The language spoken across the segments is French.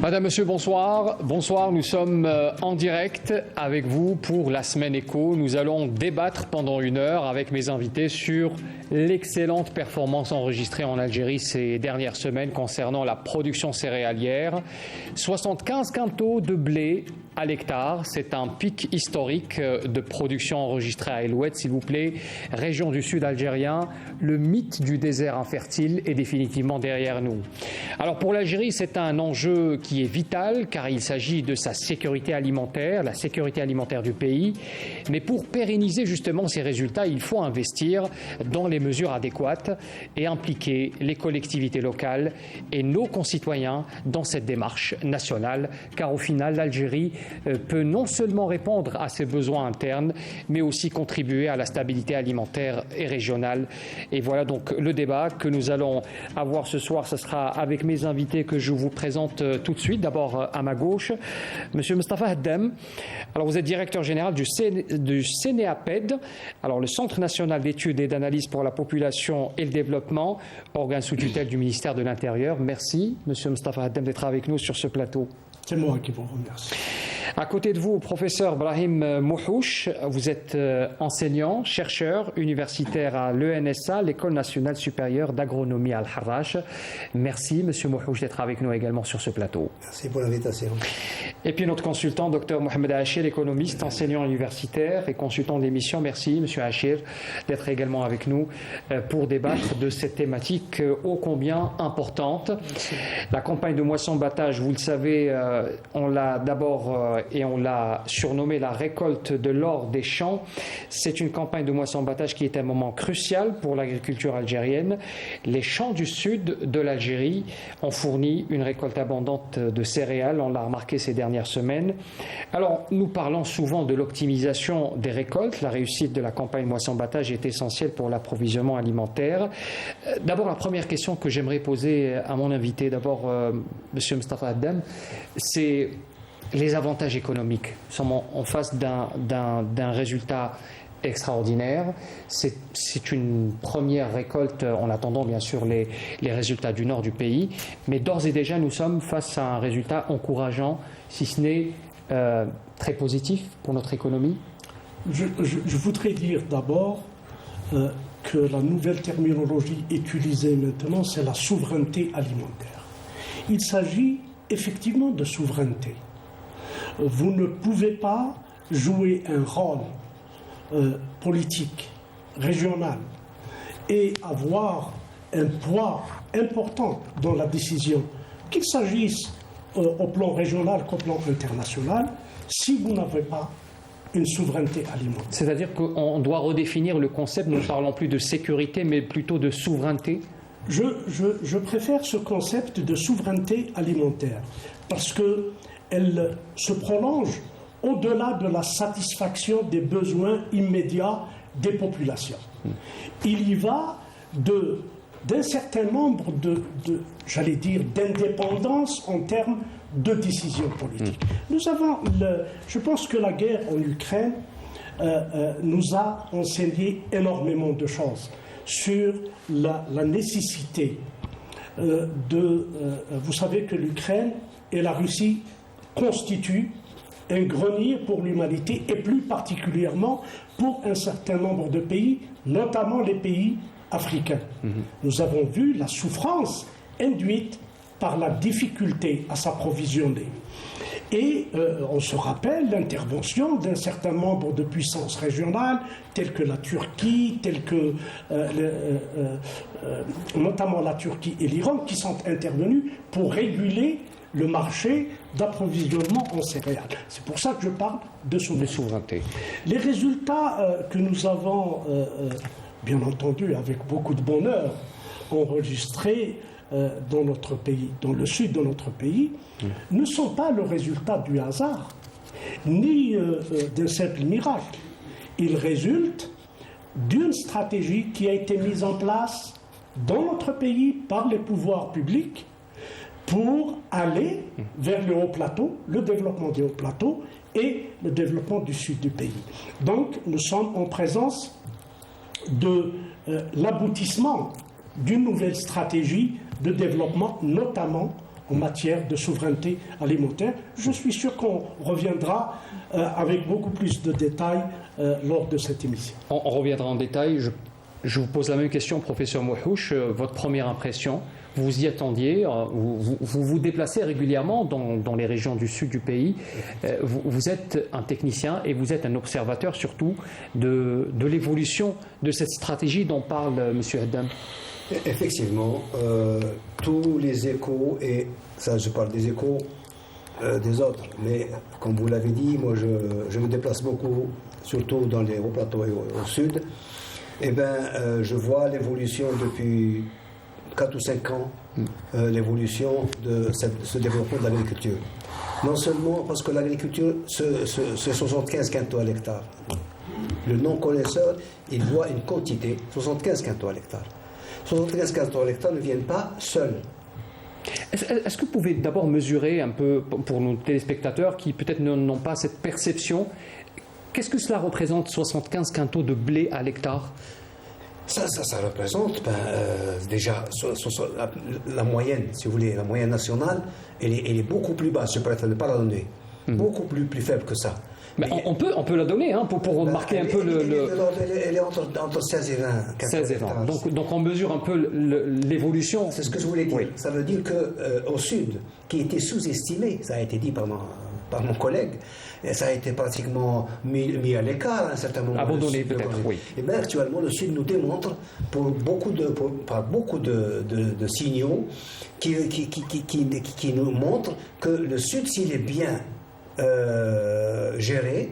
Madame, Monsieur, bonsoir. Bonsoir, nous sommes en direct avec vous pour la semaine éco. Nous allons débattre pendant 1 heure avec mes invités sur l'excellente performance enregistrée en Algérie ces dernières semaines concernant la production céréalière. 75 quintaux de blé à l'hectare, c'est un pic historique de production enregistrée à El Oued, s'il vous plaît. Région du sud algérien, le mythe du désert infertile est définitivement derrière nous. Alors pour l'Algérie, c'est un enjeu qui est vital car il s'agit de sa sécurité alimentaire, la sécurité alimentaire du pays. Mais pour pérenniser justement ces résultats, il faut investir dans les mesures adéquates et impliquer les collectivités locales et nos concitoyens dans cette démarche nationale, car au final, l'Algérie peut non seulement répondre à ses besoins internes, mais aussi contribuer à la stabilité alimentaire et régionale. Et voilà donc le débat que nous allons avoir ce soir. Ce sera avec mes invités que je vous présente tout de suite. D'abord à ma gauche, Monsieur Mostafa Haddam. Alors vous êtes directeur général du CNEAPED, alors le Centre national d'études et d'analyse pour la population et le développement, organe sous tutelle du ministère de l'Intérieur. Merci, Monsieur Mostafa Haddam, d'être avec nous sur ce plateau. C'est moi qui vous remercie. À côté de vous, professeur Brahim Mouhouch, vous êtes enseignant, chercheur universitaire à l'ENSA, l'École nationale supérieure d'agronomie Al-Harrach. Merci, Monsieur Mouhouch, d'être avec nous également sur ce plateau. Merci pour l'invitation. Et puis notre consultant, Dr Mohamed Achir, économiste, enseignant universitaire et consultant de l'émission. Merci, Monsieur Achir, d'être également avec nous pour débattre de cette thématique ô combien importante. Merci. La campagne de moisson-battage, vous le savez, on l'a d'abord et on l'a surnommé la récolte de l'or des champs. C'est une campagne de moisson-battage qui est un moment crucial pour l'agriculture algérienne. Les champs du sud de l'Algérie ont fourni une récolte abondante de céréales, on l'a remarqué ces dernières semaines. Alors, nous parlons souvent de l'optimisation des récoltes. La réussite de la campagne moisson-battage est essentielle pour l'approvisionnement alimentaire. D'abord, la première question que j'aimerais poser à mon invité, d'abord, Monsieur Mostafa Haddam, c'est les avantages économiques. Nous sommes en face d'un résultat extraordinaire. C'est une première récolte en attendant bien sûr les résultats du nord du pays, mais d'ores et déjà nous sommes face à un résultat encourageant, si ce n'est très positif pour notre économie. Je voudrais dire d'abord que la nouvelle terminologie utilisée maintenant, c'est la souveraineté alimentaire. Il s'agit effectivement de souveraineté. Vous ne pouvez pas jouer un rôle politique, régional, et avoir un poids important dans la décision, qu'il s'agisse au plan régional qu'au plan international, si vous n'avez pas une souveraineté alimentaire. C'est-à-dire qu'on doit redéfinir le concept, nous ne parlons plus de sécurité, mais plutôt de souveraineté. Je préfère ce concept de souveraineté alimentaire, parce qu'elle se prolonge au-delà de la satisfaction des besoins immédiats des populations. Il y va d'un certain nombre j'allais dire, d'indépendance en termes de décisions politiques. Je pense que la guerre en Ukraine nous a enseigné énormément de choses sur la nécessité vous savez que l'Ukraine et la Russie constituent un grenier pour l'humanité et plus particulièrement pour un certain nombre de pays, notamment les pays africains. Nous avons vu la souffrance induite par la difficulté à s'approvisionner. Et on se rappelle l'intervention d'un certain nombre de puissances régionales, telles que la Turquie, notamment la Turquie et l'Iran, qui sont intervenus pour réguler le marché d'approvisionnement en céréales. C'est pour ça que je parle de souveraineté. Les résultats que nous avons, bien entendu, avec beaucoup de bonheur, enregistrés dans notre pays, dans le sud de notre pays, ne sont pas le résultat du hasard, ni d'un simple miracle. Ils résultent d'une stratégie qui a été mise en place dans notre pays par les pouvoirs publics pour aller vers le haut plateau, le développement des hauts plateaux et le développement du sud du pays. Donc nous sommes en présence de l'aboutissement d'une nouvelle stratégie de développement, notamment en matière de souveraineté alimentaire. Je suis sûr qu'on reviendra avec beaucoup plus de détails lors de cette émission. On reviendra en détail. Je vous pose la même question, professeur Mouhouch. Votre première impression, vous vous y attendiez, vous vous déplacez régulièrement dans les régions du sud du pays. Vous êtes un technicien et vous êtes un observateur surtout de l'évolution de cette stratégie dont parle M. Haddam. Effectivement, tous les échos, et ça je parle des échos des autres, mais comme vous l'avez dit, moi je me déplace beaucoup, surtout dans les hauts plateaux et au sud, et je vois l'évolution depuis 4 ou 5 ans, l'évolution de ce développement de l'agriculture. Non seulement parce que l'agriculture, c'est 75 quintaux à l'hectare. Le non-connaisseur, il voit une quantité, 75 quintaux à l'hectare. 75 quintaux à l'hectare ne viennent pas seuls. Est-ce que vous pouvez d'abord mesurer un peu, pour nos téléspectateurs qui peut-être n'ont pas cette perception, qu'est-ce que cela représente 75 quintaux de blé à l'hectare? Ça représente déjà la moyenne, si vous voulez, la moyenne nationale, elle est beaucoup plus basse, je préfère ne pas la donner, beaucoup plus faible que ça. Mais on peut la donner pour marquer un peu Elle est entre 16 et 20. 16 et 20. Donc on mesure un peu l'évolution. C'est ce que je voulais dire. Oui. Ça veut dire qu'au sud, qui était sous-estimé, ça a été dit par mon collègue, ça a été pratiquement mis à l'écart à un certain moment. Abandonné peut-être, oui. Et bien actuellement, le Sud nous démontre par beaucoup de signaux qui nous montrent que le Sud, s'il est bien géré,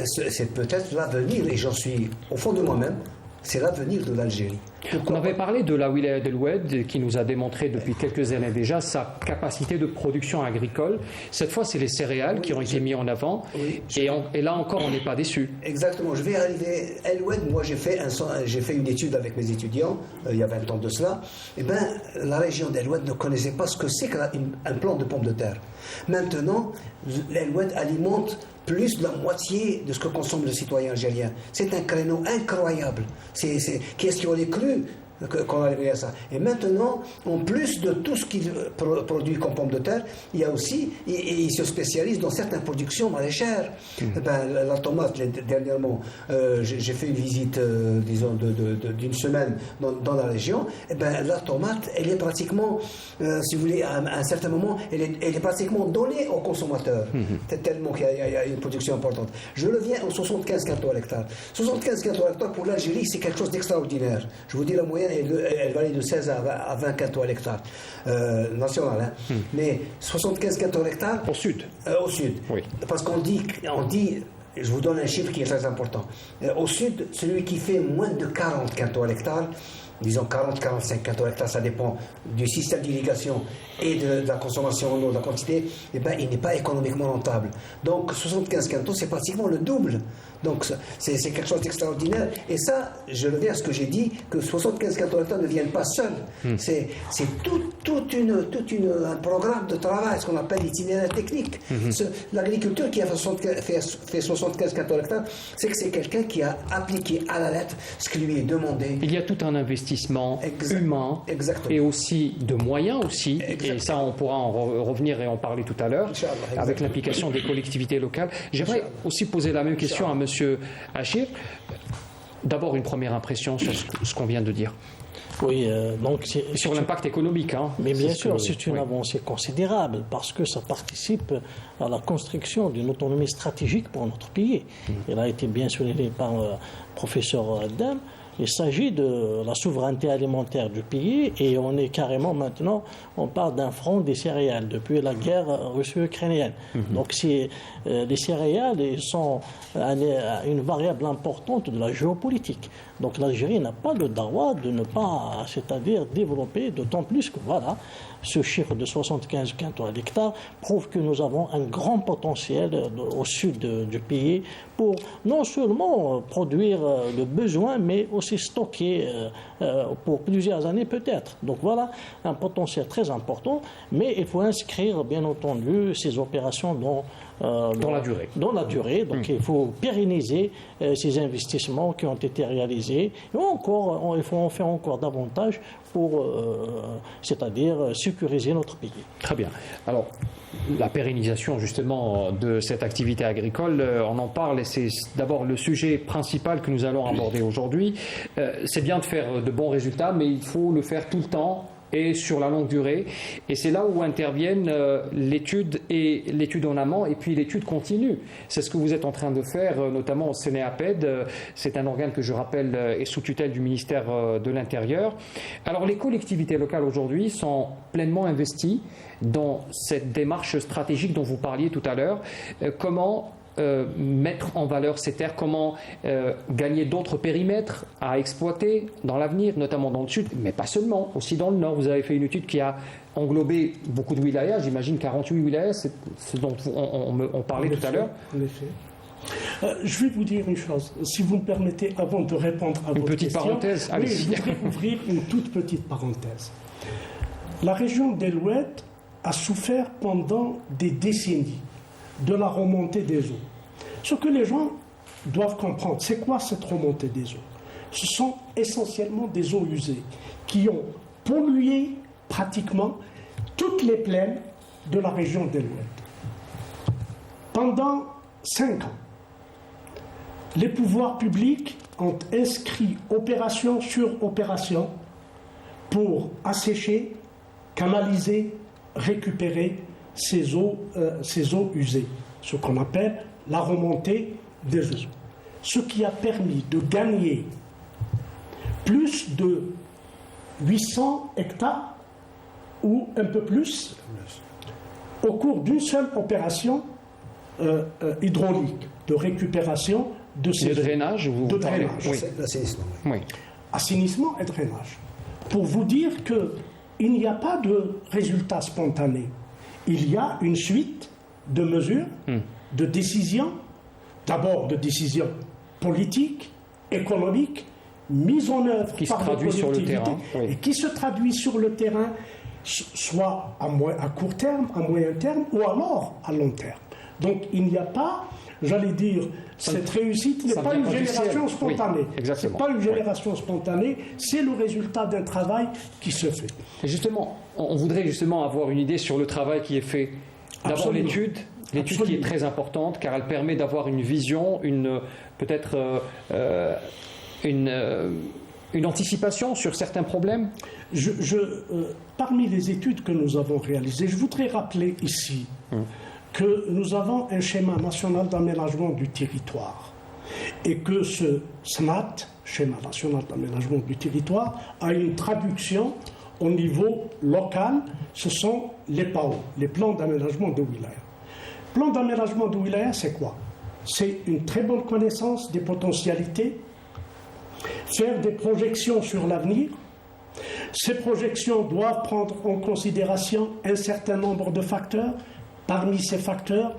c'est peut-être l'avenir, et j'en suis au fond de moi-même, c'est l'avenir de l'Algérie. On avait parlé de la wilaya d'El Oued qui nous a démontré depuis quelques années déjà sa capacité de production agricole. Cette fois, c'est les céréales qui ont été mis en avant. Oui, et là encore, on n'est pas déçu. Exactement. Je vais arriver. El Oued, moi, j'ai fait une étude avec mes étudiants il y a 20 ans de cela. Eh bien, la région d'El Oued ne connaissait pas ce que c'est qu'un plant de pommes de terre. Maintenant, El Oued alimente plus de la moitié de ce que consomme le citoyen algérien. C'est un créneau incroyable. Qui est-ce qui aurait cru qu'on arriverait à ça? Et maintenant, en plus de tout ce qu'il produit comme pommes de terre, il y a aussi, il se spécialise dans certaines productions maraîchères. La tomate, dernièrement, j'ai fait une visite, disons, d'une semaine dans la région. La tomate, elle est pratiquement, si vous voulez, à un certain moment, elle est pratiquement donnée aux consommateurs. Tellement qu'il y a une production importante. Je reviens aux 75 quintaux à l'hectare. 75 quintaux à l'hectare pour l'Algérie, c'est quelque chose d'extraordinaire. Je vous dis la moyenne, elle varie de 16 à 20 quintaux à l'hectare, national. Mais 75 quintaux à l'hectare. Au sud. Au sud. Oui. Parce qu'on dit, je vous donne un chiffre qui est très important. Au sud, celui qui fait moins de 40 quintaux à l'hectare, disons 40-45 quintaux à l'hectare, ça dépend du système d'irrigation et de la consommation en eau, de la quantité, il n'est pas économiquement rentable. Donc 75 quintaux, c'est pratiquement le double. Donc c'est quelque chose d'extraordinaire. Et ça, je reviens à ce que j'ai dit, que 75 quintaux à l'hectare ne viennent pas seuls. C'est tout un programme de travail, ce qu'on appelle l'itinéraire technique. L'agriculture qui a fait 75 quintaux à l'hectare, c'est que c'est quelqu'un qui a appliqué à la lettre ce qui lui est demandé. Il y a tout un investissement humain et aussi de moyens aussi. Exactement. Et ça, on pourra en revenir et en parler tout à l'heure, avec l'implication des collectivités locales. J'aimerais aussi poser la même question à M. Achir. D'abord, une première impression sur ce qu'on vient de dire. Oui, donc sur l'impact économique. Mais bien sûr, c'est une avancée considérable parce que ça participe à la construction d'une autonomie stratégique pour notre pays. Elle a été bien soulignée par le professeur Haddam. Il s'agit de la souveraineté alimentaire du pays et on est carrément maintenant, on parle d'un front des céréales depuis la guerre russo-ukrainienne. Donc les céréales sont une variable importante de la géopolitique. Donc l'Algérie n'a pas le droit de ne pas, c'est-à-dire développer, d'autant plus que voilà, ce chiffre de 75 quintaux à l'hectare prouve que nous avons un grand potentiel au sud du pays pour non seulement produire le besoin, mais aussi stocker pour plusieurs années peut-être. Donc voilà un potentiel très important, mais il faut inscrire bien entendu ces opérations dans la durée. Dans la durée, donc il faut pérenniser ces investissements qui ont été réalisés. Et encore, il faut en faire encore davantage c'est-à-dire sécuriser notre pays. Très bien. Alors, la pérennisation justement de cette activité agricole, on en parle et c'est d'abord le sujet principal que nous allons aborder aujourd'hui. C'est bien de faire de bons résultats, mais il faut le faire tout le temps et sur la longue durée. Et c'est là où interviennent l'étude en amont et puis l'étude continue. C'est ce que vous êtes en train de faire, notamment au Sénéaped. C'est un organe que je rappelle est sous tutelle du ministère de l'Intérieur. Alors les collectivités locales aujourd'hui sont pleinement investies dans cette démarche stratégique dont vous parliez tout à l'heure. Comment mettre en valeur ces terres, comment gagner d'autres périmètres à exploiter dans l'avenir, notamment dans le sud, mais pas seulement, aussi dans le nord. Vous avez fait une étude qui a englobé beaucoup de wilayas, j'imagine 48 wilayas, c'est ce dont on parlait tout à l'heure. En effet. Je vais vous dire une chose, si vous me permettez, avant de répondre à votre petite question, parenthèse, oui, je voudrais ouvrir une toute petite parenthèse. La région d'El-Oued a souffert pendant des décennies de la remontée des eaux. Ce que les gens doivent comprendre, c'est quoi cette remontée des eaux? Ce sont essentiellement des eaux usées qui ont pollué pratiquement toutes les plaines de la région d'El-Oued. Pendant 5 ans, les pouvoirs publics ont inscrit opération sur opération pour assécher, canaliser, récupérer ces eaux usées, ce qu'on appelle la remontée des eaux. Ce qui a permis de gagner plus de 800 hectares ou un peu plus au cours d'une seule opération hydraulique de récupération de ces eaux. De drainage, vous de parlez. drainage. Oui. L'assainissement. Oui. Assainissement et drainage. Pour vous dire qu'il n'y a pas de résultat spontané. Il y a une suite de mesures, de décisions, d'abord de décisions politiques, économiques, mises en œuvre Qui se par les traduit sur le collectivités terrain, oui. et qui se traduit sur le terrain, soit à court terme, à moyen terme ou alors à long terme. Donc il n'y a pas, j'allais dire, cette réussite n'est pas une génération spontanée. Oui, exactement. C'est pas une génération spontanée, c'est le résultat d'un travail qui se fait. Et justement, on voudrait justement avoir une idée sur le travail qui est fait. D'abord Absolument. l'étude qui est Absolument. très importante car elle permet d'avoir une vision, peut-être une anticipation sur certains problèmes. Parmi les études que nous avons réalisées, je voudrais rappeler ici que nous avons un schéma national d'aménagement du territoire et que ce SNAT, schéma national d'aménagement du territoire, a une traduction au niveau local. Ce sont les PAO, les plans d'aménagement de wilaya. Plan d'aménagement de wilaya, c'est quoi? C'est une très bonne connaissance des potentialités, faire des projections sur l'avenir. Ces projections doivent prendre en considération un certain nombre de facteurs. Parmi ces facteurs,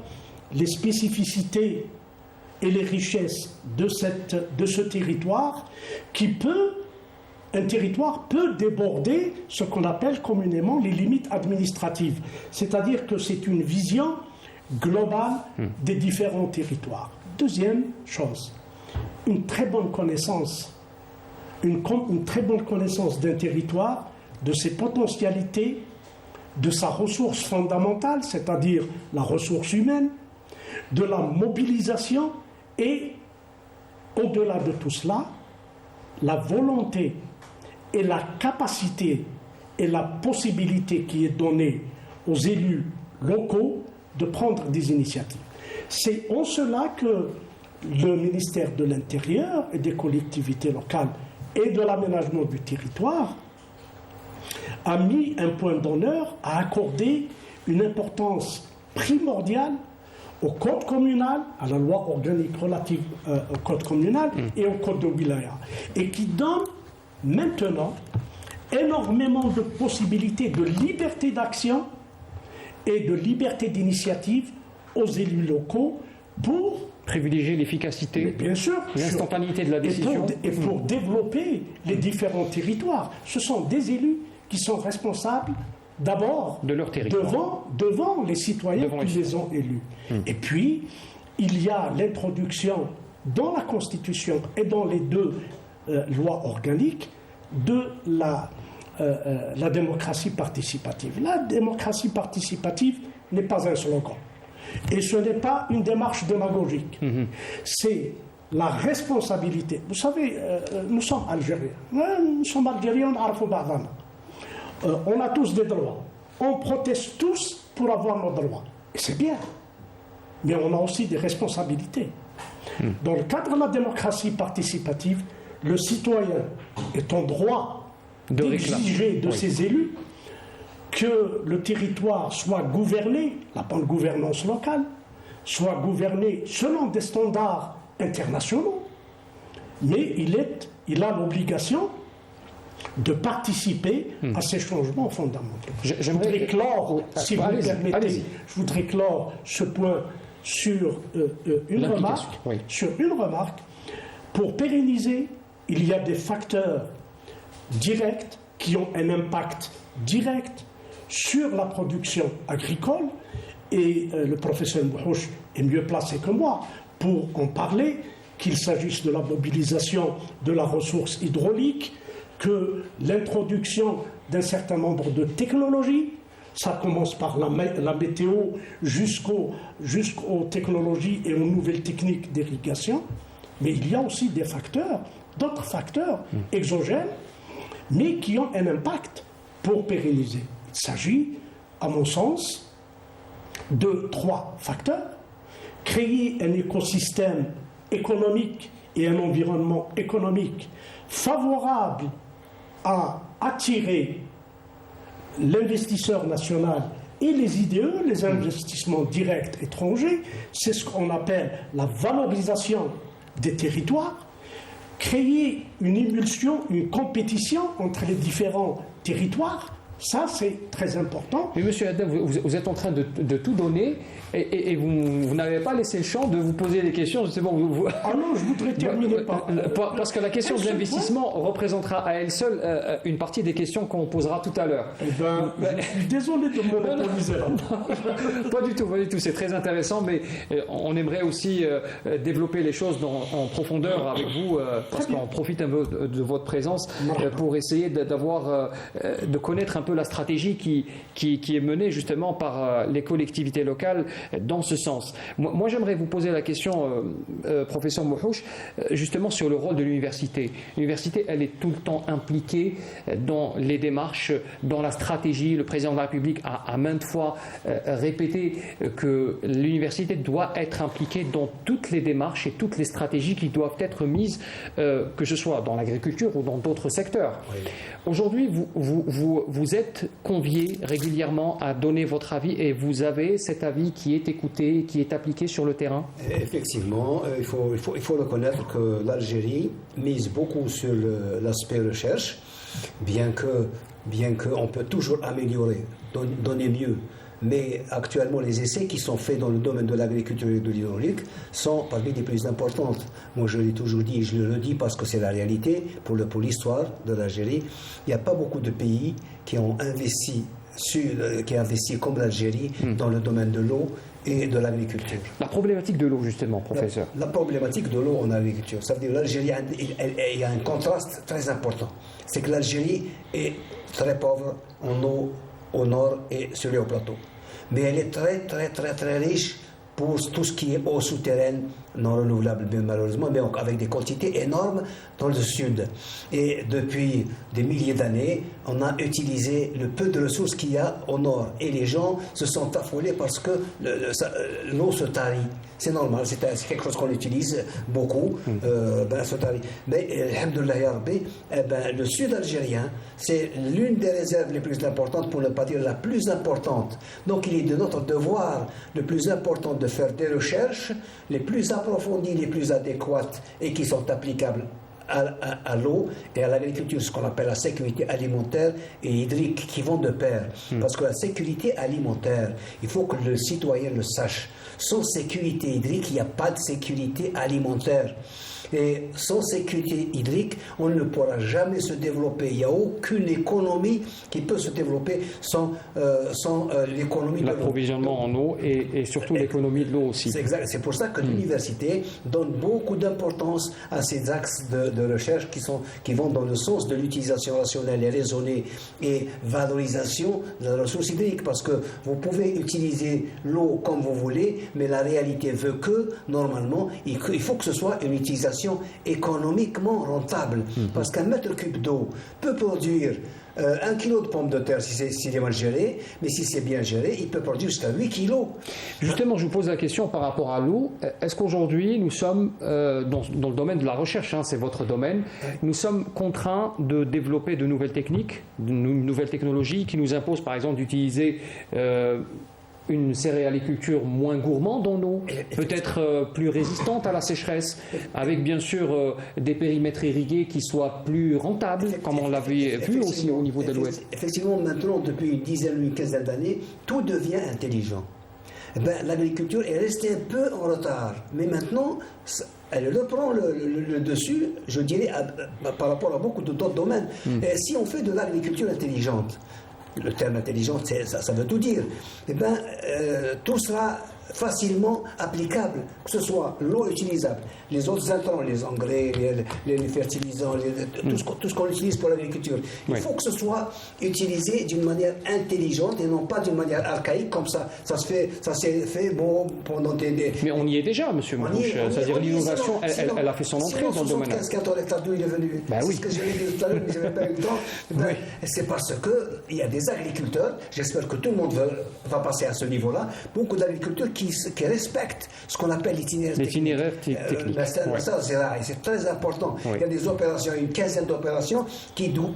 les spécificités et les richesses de ce territoire un territoire peut déborder ce qu'on appelle communément les limites administratives. C'est-à-dire que c'est une vision globale des différents territoires. Deuxième chose, une très bonne connaissance d'un territoire, de ses potentialités, de sa ressource fondamentale, c'est-à-dire la ressource humaine, de la mobilisation et, au-delà de tout cela, la volonté et la capacité et la possibilité qui est donnée aux élus locaux de prendre des initiatives. C'est en cela que le ministère de l'Intérieur et des collectivités locales et de l'aménagement du territoire a mis un point d'honneur à accorder une importance primordiale au code communal, à la loi organique relative au code communal et au code de wilaya, et qui donne maintenant énormément de possibilités de liberté d'action et de liberté d'initiative aux élus locaux pour Privilégier l'efficacité, bien sûr, l'instantanéité de la décision. et pour développer les différents territoires. Ce sont des élus qui sont responsables d'abord de leur territoire, devant les citoyens qui les ont élus. Et puis, il y a l'introduction dans la Constitution et dans les deux lois organiques de la démocratie participative. La démocratie participative n'est pas un slogan. Et ce n'est pas une démarche démagogique. C'est la responsabilité. Vous savez, nous sommes Algériens. Nous sommes Algériens, on a tous des droits. On proteste tous pour avoir nos droits. Et c'est bien. Mais on a aussi des responsabilités. Dans le cadre de la démocratie participative, le citoyen est en droit d'exiger de ses élus que le territoire soit gouverné, la bonne gouvernance locale, soit gouverné selon des standards internationaux, mais il a l'obligation de participer à ces changements fondamentaux. Je voudrais clore, si vous me permettez, je voudrais clore ce point sur une remarque. Pour pérenniser, il y a des facteurs directs qui ont un impact direct sur la production agricole, et le professeur Mouhouch est mieux placé que moi pour en parler, qu'il s'agisse de la mobilisation de la ressource hydraulique, que l'introduction d'un certain nombre de technologies, ça commence par la météo jusqu'aux technologies et aux nouvelles techniques d'irrigation, mais il y a aussi d'autres facteurs exogènes, mais qui ont un impact pour pérenniser. Il s'agit, à mon sens, de 3 facteurs. Créer un écosystème économique et un environnement économique favorable à attirer l'investisseur national et les IDE, les investissements directs étrangers. C'est ce qu'on appelle la valorisation des territoires. Créer une émulsion, une compétition entre les différents territoires. Ça, c'est très important. Mais monsieur Haddam, vous êtes en train de tout donner et vous n'avez pas laissé le champ de vous poser des questions. C'est bon, Ah non, je voudrais terminer parce que la question de l'investissement représentera à elle seule une partie des questions qu'on posera tout à l'heure. Eh ben, je suis désolé de monopoliser là. Pas du tout. C'est très intéressant, mais on aimerait aussi développer les choses en profondeur avec vous, parce qu'on profite un peu de votre présence pour essayer de connaître un peu la stratégie qui est menée justement par les collectivités locales dans ce sens. Moi j'aimerais vous poser la question, professeur Mouhouch, justement sur le rôle de l'université. L'université, elle est tout le temps impliquée dans les démarches, dans la stratégie. Le président de la République a maintes fois répété que l'université doit être impliquée dans toutes les démarches et toutes les stratégies qui doivent être mises, que ce soit dans l'agriculture ou dans d'autres secteurs. Oui. Aujourd'hui, vous êtes convié régulièrement à donner votre avis, et vous avez cet avis qui est écouté, qui est appliqué sur le terrain? Effectivement, il faut reconnaître que l'Algérie mise beaucoup sur l'aspect recherche, bien qu'on peut toujours améliorer, donner mieux. Mais actuellement, les essais qui sont faits dans le domaine de l'agriculture et de l'hydraulique sont parmi les plus importantes. Moi, je l'ai toujours dit, et je le redis parce que c'est la réalité, pour l'histoire de l'Algérie, il n'y a pas beaucoup de pays qui ont investi comme l'Algérie dans le domaine de l'eau et de l'agriculture. La problématique de l'eau, justement, professeur. La problématique de l'eau en agriculture, ça veut dire que l'Algérie, il y a un contraste très important. C'est que l'Algérie est très pauvre en eau au nord et sur les hauts plateaux. Mais elle est très riche pour tout ce qui est eau souterraine, non renouvelable malheureusement, mais avec des quantités énormes dans le sud. Et depuis des milliers d'années, on a utilisé le peu de ressources qu'il y a au nord. Et les gens se sont affolés parce que l'eau se tarit. C'est normal, c'est quelque chose qu'on utilise beaucoup, se tarit. Mais, alhamdoulilah ya Rabbi, le sud algérien, c'est l'une des réserves les plus importantes, pour ne pas dire la plus importante. Donc il est de notre devoir le plus important de faire des recherches les plus approfondies, les plus adéquates et qui sont applicables à l'eau et à l'agriculture, ce qu'on appelle la sécurité alimentaire et hydrique, qui vont de pair. Parce que la sécurité alimentaire, il faut que le citoyen le sache. Sans sécurité hydrique, il n'y a pas de sécurité alimentaire. Et sans sécurité hydrique, on ne pourra jamais se développer. Il n'y a aucune économie qui peut se développer sans l'économie de l'eau. L'approvisionnement en eau et surtout l'économie de l'eau aussi. C'est exact. C'est pour ça que l'université donne beaucoup d'importance à ces axes de recherche qui vont dans le sens de l'utilisation rationnelle et raisonnée et valorisation de la ressource hydrique. Parce que vous pouvez utiliser l'eau comme vous voulez, mais la réalité veut que, normalement, il faut que ce soit une utilisation économiquement rentable. Parce qu'un mètre cube d'eau peut produire 1 kilo de pommes de terre si c'est mal géré, mais si c'est bien géré, il peut produire jusqu'à 8 kilos. Justement, je vous pose la question par rapport à l'eau. Est-ce qu'aujourd'hui, nous sommes, dans le domaine de la recherche, c'est votre domaine, nous sommes contraints de développer de nouvelles techniques, de nouvelles technologies qui nous imposent par exemple d'utiliser une céréaliculture moins gourmande en eau, peut-être plus résistante à la sécheresse, avec bien sûr des périmètres irrigués qui soient plus rentables, comme on l'avait vu aussi au niveau de l'Ouest. Effectivement, maintenant, depuis une dizaine ou une quinzaine d'années, tout devient intelligent. L'agriculture est restée un peu en retard, mais maintenant, elle reprend le dessus, je dirais, par rapport à beaucoup d'autres domaines. Et si on fait de l'agriculture intelligente, le terme intelligent, ça veut tout dire. Tout sera facilement applicable, que ce soit l'eau utilisable, les autres intrants, les engrais, les fertilisants, tout ce qu'on utilise pour l'agriculture. Il faut que ce soit utilisé d'une manière intelligente et non pas d'une manière archaïque comme ça. Ça s'est fait pendant des... Mais on y est déjà, monsieur Manouche. C'est-à-dire l'innovation, elle a fait son entrée dans le domaine. 75 hectares d'eau, il est venu. C'est ce que j'avais dit tout à l'heure, mais je n'avais pas eu le temps. C'est parce qu'il y a des agriculteurs, j'espère que tout le monde va passer à ce niveau-là, beaucoup d'agriculteurs qui respectent ce qu'on appelle l'itinéraire technique. C'est très important. Il y a des opérations, une quinzaine d'opérations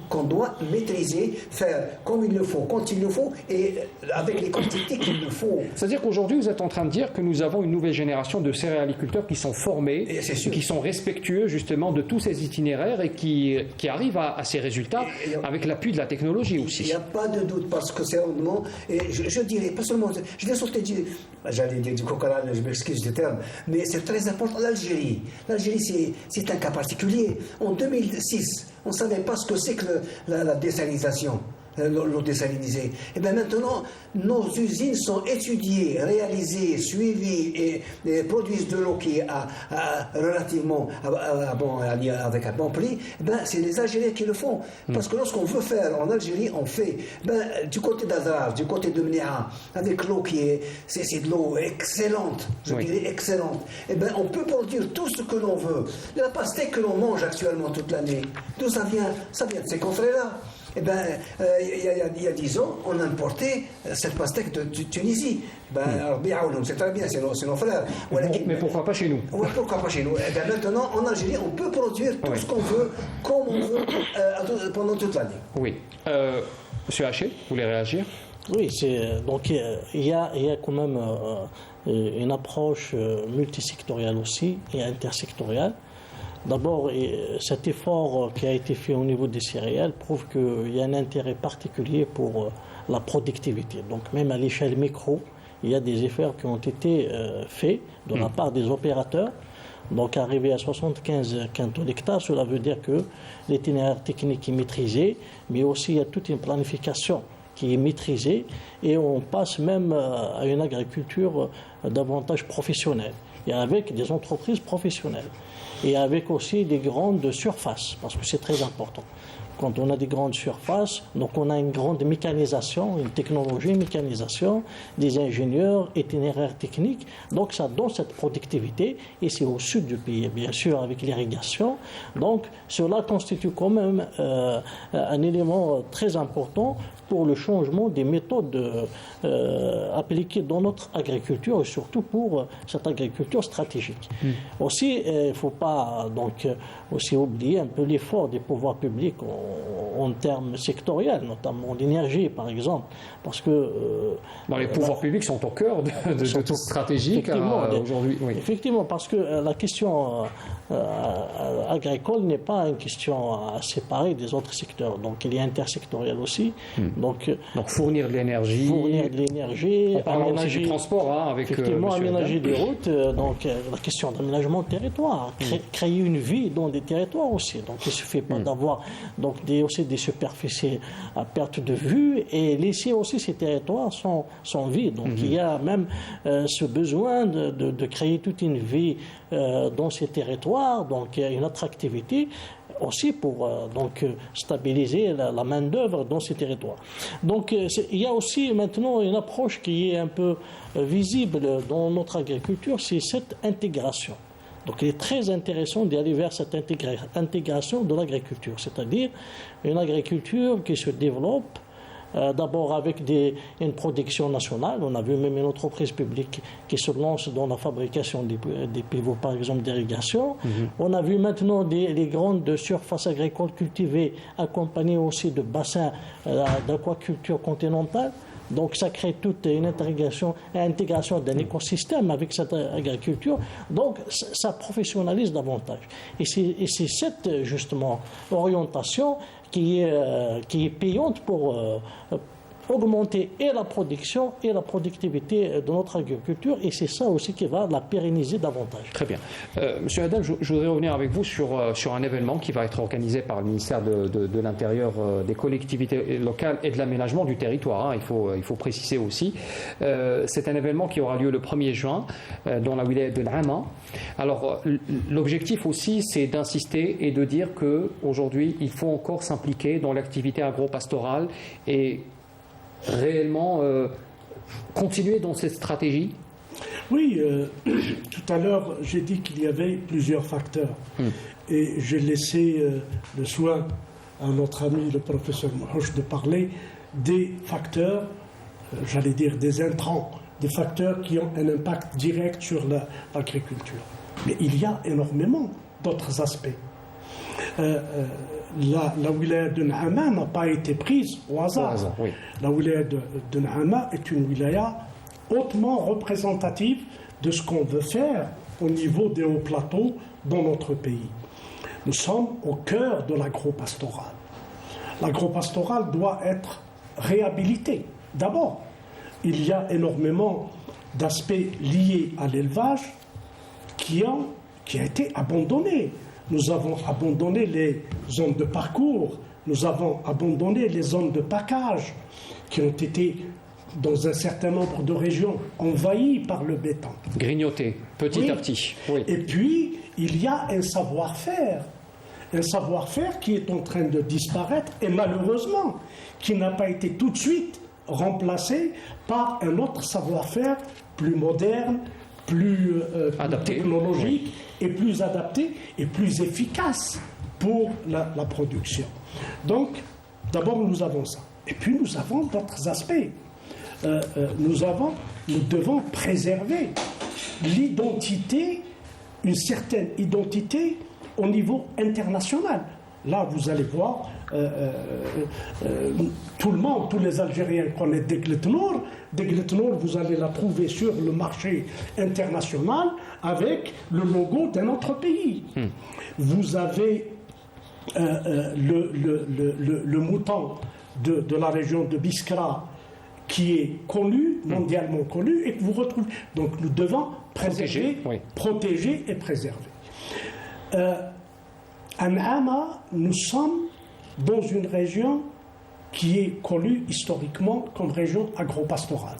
qu'on doit maîtriser, faire comme il le faut, quand il le faut et avec les quantités qu'il le faut. C'est-à-dire qu'aujourd'hui, vous êtes en train de dire que nous avons une nouvelle génération de céréaliculteurs qui sont formés, qui sont respectueux justement de tous ces itinéraires et qui arrivent à ces résultats avec l'appui de la technologie aussi. Il n'y a pas de doute parce que c'est rendement, et je dirais, pas seulement, je vais sauter j'allais dire du coq à l'âne, je m'excuse du terme, mais c'est très important. L'Algérie, c'est un cas particulier. En 2006, on ne savait pas ce que c'est que la désalinisation. L'eau désalinisée. Et bien maintenant, nos usines sont étudiées, réalisées, suivies et produisent de l'eau qui est relativement avec un bon prix. C'est les Algériens qui le font. Parce que lorsqu'on veut faire en Algérie, on fait du côté d'Adrar, du côté de Mnéa, avec l'eau c'est de l'eau excellente, je dirais excellente. Et on peut produire tout ce que l'on veut. La pastèque que l'on mange actuellement toute l'année, d'où ça vient? Ça vient de ces contrées-là. Il y a 10 ans, on importait cette pastèque de Tunisie. C'est très bien, c'est nos frères. Mais pourquoi pas chez nous? Pourquoi pas chez nous? Maintenant, en Algérie, on peut produire tout ce qu'on veut, comme on veut, pendant toute l'année. Oui. Monsieur Haché, vous voulez réagir? Oui, donc il y a quand même une approche multisectorielle aussi et intersectorielle. D'abord, cet effort qui a été fait au niveau des céréales prouve qu'il y a un intérêt particulier pour la productivité. Donc même à l'échelle micro, il y a des efforts qui ont été faits de la part des opérateurs. Donc arriver à 75 quintaux d'hectares, cela veut dire que l'itinéraire technique est maîtrisé, mais aussi il y a toute une planification qui est maîtrisée et on passe même à une agriculture davantage professionnelle et avec des entreprises professionnelles. Et avec aussi des grandes surfaces, parce que c'est très important. Quand on a des grandes surfaces, donc on a une grande mécanisation, une technologie, une mécanisation, des ingénieurs, itinéraires techniques, donc ça donne cette productivité, et c'est au sud du pays, bien sûr, avec l'irrigation. Donc cela constitue quand même un élément très important pour le changement des méthodes appliquées dans notre agriculture et surtout pour cette agriculture stratégique. Aussi, il ne faut pas donc aussi oublier un peu l'effort des pouvoirs publics en termes sectoriels, notamment l'énergie par exemple, parce que les pouvoirs publics sont au cœur de toute stratégie aujourd'hui. Oui. Effectivement, parce que la question agricole n'est pas une question à séparer des autres secteurs, donc il est intersectoriel aussi. Donc fournir de l'énergie. On parle aussi du transport avec effectivement aménager des routes, donc la question d'aménagement de territoire, créer une vie dans des territoires aussi. Donc il ne suffit pas d'avoir aussi des superficies à perte de vue et laisser aussi ces territoires sans vie. Donc il y a même ce besoin de créer toute une vie dans ces territoires, donc il y a une attractivité aussi pour stabiliser la main-d'œuvre dans ces territoires. Donc il y a aussi maintenant une approche qui est un peu visible dans notre agriculture, c'est cette intégration. Donc il est très intéressant d'aller vers cette intégration de l'agriculture, c'est-à-dire une agriculture qui se développe d'abord avec une production nationale. On a vu même une entreprise publique qui se lance dans la fabrication des pivots, par exemple, d'irrigation. On a vu maintenant les grandes surfaces agricoles cultivées accompagnées aussi de bassins d'aquaculture continentale. Donc ça crée toute une intégration d'un écosystème avec cette agriculture. Donc ça professionnalise davantage. Et c'est cette justement orientation qui est payante pour augmenter et la production et la productivité de notre agriculture, et c'est ça aussi qui va la pérenniser davantage. Très bien. Monsieur Haddad, je voudrais revenir avec vous sur un événement qui va être organisé par le ministère de l'Intérieur, des collectivités locales et de l'aménagement du territoire. Il faut préciser aussi. C'est un événement qui aura lieu le 1er juin dans la wilaya de N'Ama. Alors, l'objectif aussi, c'est d'insister et de dire qu'aujourd'hui, il faut encore s'impliquer dans l'activité agro-pastorale et réellement continuer dans cette stratégie? Oui, tout à l'heure, j'ai dit qu'il y avait plusieurs facteurs. Et j'ai laissé le soin à notre ami, le professeur Mouhouch, de parler des facteurs, j'allais dire des intrants, des facteurs qui ont un impact direct sur l'agriculture. Mais il y a énormément d'autres aspects. La wilaya de N'Ama n'a pas été prise au hasard. Oui. La wilaya de N'Ama est une wilaya hautement représentative de ce qu'on veut faire au niveau des hauts plateaux dans notre pays. Nous sommes au cœur de l'agro-pastoral. L'agro-pastoral doit être réhabilité. D'abord, il y a énormément d'aspects liés à l'élevage qui a été abandonné. Nous avons abandonné les zones de parcours, nous avons abandonné les zones de package qui ont été, dans un certain nombre de régions, envahies par le béton. Grignoté, petit à petit. Oui. Et puis, il y a un savoir-faire qui est en train de disparaître et malheureusement, qui n'a pas été tout de suite remplacé par un autre savoir-faire plus moderne, plus technologique, et plus adapté et plus efficace pour la production. Donc, d'abord, nous avons ça. Et puis, nous avons d'autres aspects. Nous devons préserver l'identité, une certaine identité au niveau international. Là, vous allez voir, tout le monde, tous les Algériens connaissent Deglet-Nour. Deglet-Nour, vous allez la trouver sur le marché international avec le logo d'un autre pays. Vous avez le mouton de la région de Biskra qui est connu, mondialement connu, et que vous retrouvez. Donc nous devons protéger et préserver. À N'Ama, nous sommes dans une région qui est connue historiquement comme région agro-pastorale,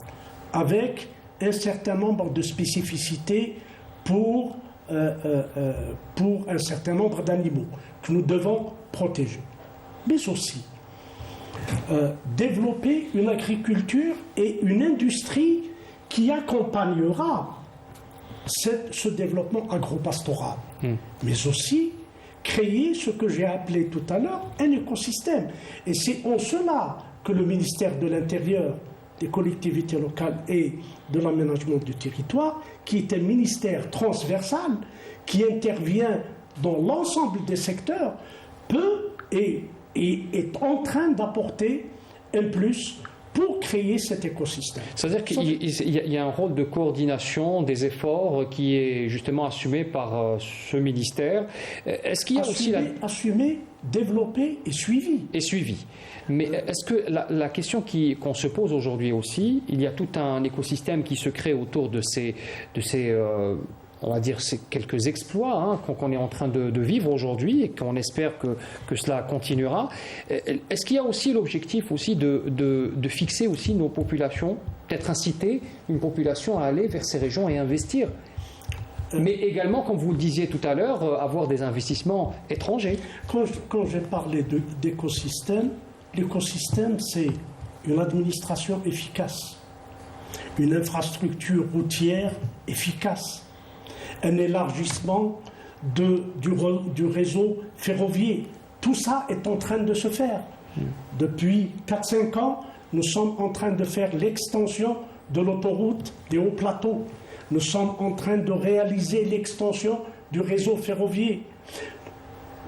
avec un certain nombre de spécificités pour un certain nombre d'animaux que nous devons protéger. Mais aussi développer une agriculture et une industrie qui accompagnera ce développement agro-pastoral. Mais aussi créer ce que j'ai appelé tout à l'heure un écosystème. Et c'est en cela que le ministère de l'Intérieur, des collectivités locales et de l'aménagement du territoire, qui est un ministère transversal, qui intervient dans l'ensemble des secteurs, peut et et est en train d'apporter un plus pour créer cet écosystème. C'est-à-dire qu'il y a un rôle de coordination des efforts qui est justement assumé par ce ministère. Est-ce qu'il y a aussi assumé, développé et suivi. Et suivi. Mais est-ce que la question qu'on se pose aujourd'hui aussi, il y a tout un écosystème qui se crée autour de ces on va dire, ces quelques exploits qu'on est en train de vivre aujourd'hui et qu'on espère que cela continuera. Est-ce qu'il y a aussi l'objectif aussi de fixer aussi nos populations, peut-être inciter une population à aller vers ces régions et investir, mais également, comme vous le disiez tout à l'heure, avoir des investissements étrangers? Quand j'ai parlé d'écosystème, l'écosystème, c'est une administration efficace, une infrastructure routière efficace, un élargissement du réseau ferroviaire. Tout ça est en train de se faire. Depuis 4-5 ans, nous sommes en train de faire l'extension de l'autoroute des hauts plateaux. Nous sommes en train de réaliser l'extension du réseau ferroviaire.